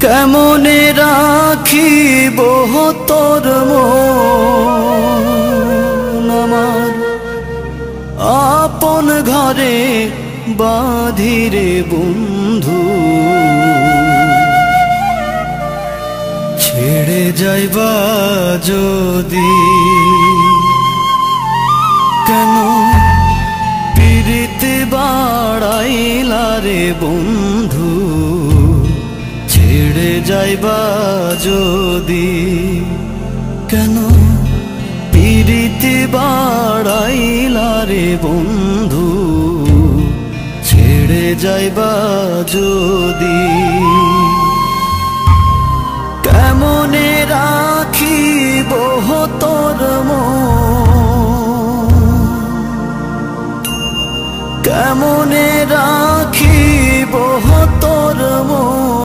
কেমনে রাখিব তোর মন আমার আপন ঘরে বাঁধিরে বন্ধু। ছেড়ে যাইবা যদি কেন পিরিতি বাড়াইলা রে বন্ধু। ছেড়ে যাইবা যদি কেন পিরিতি বাড়াইলা রে বন্ধু। ছেড়ে যাইবা যদি